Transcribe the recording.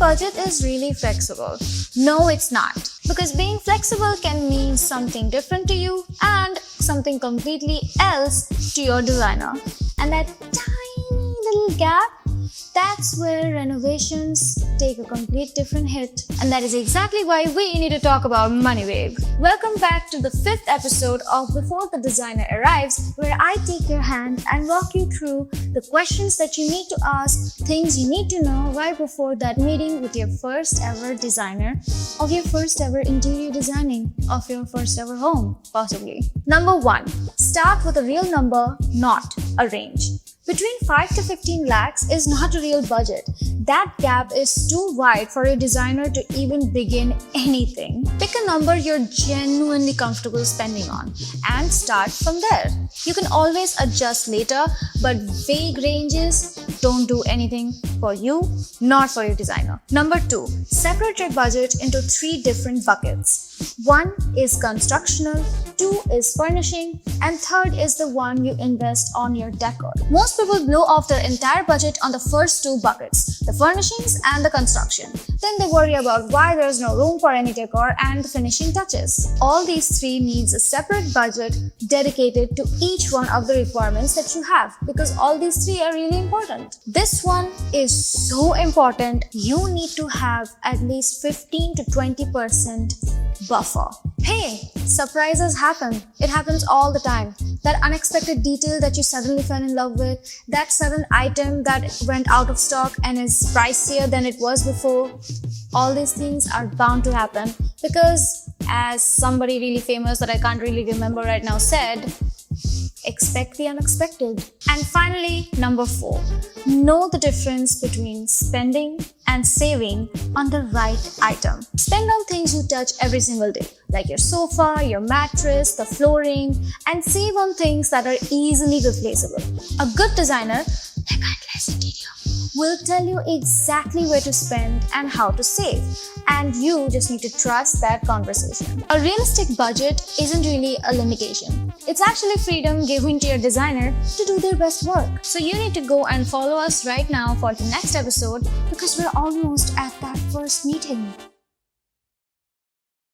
budget is really flexible. No, it's not. Because being flexible can mean something different to you and something completely else to your designer. And that tiny little gap, that's where renovations take a complete different hit. And that is exactly why we need to talk about money, babe. Welcome back to the 5th episode of Before the Designer Arrives, where I take your hand and walk you through the questions that you need to ask, things you need to know right before that meeting with your first ever designer, of your first ever interior designing, of your first ever home, possibly. Number 1, start with a real number, not a range. Between 5 to 15 lakhs is not a real budget. That gap is too wide for a designer to even begin anything. Pick a number you're genuinely comfortable spending on and start from there. You can always adjust later, but vague ranges don't do anything for you, nor for your designer. Number 2, separate your budget into 3 different buckets. 1 is constructional, 2 is furnishing, and 3rd is the one you invest on your decor. Most people blow off their entire budget on the first 2 buckets, the furnishings and the construction. Then they worry about why there's no room for any decor and the finishing touches. All these 3 needs a separate budget dedicated to each one of the requirements that you have, because all these 3 are really important. This one is so important. You need to have at least 15 to 20% buffer. Hey, surprises happen. It happens all the time. That unexpected detail that you suddenly fell in love with, that sudden item that went out of stock and is pricier than it was before. All these things are bound to happen because, as somebody really famous that I can't really remember right now said, expect the unexpected. And finally, number 4, know the difference between spending and saving on the right item. Spend on things you touch every single day, like your sofa, your mattress, the flooring, and save on things that are easily replaceable. A good designer, like Endless Interior, will tell you exactly where to spend and how to save, and you just need to trust that conversation. A realistic budget isn't really a limitation. It's actually freedom given to your designer to do their best work. So you need to go and follow us right now for the next episode, because we're almost at that first meeting.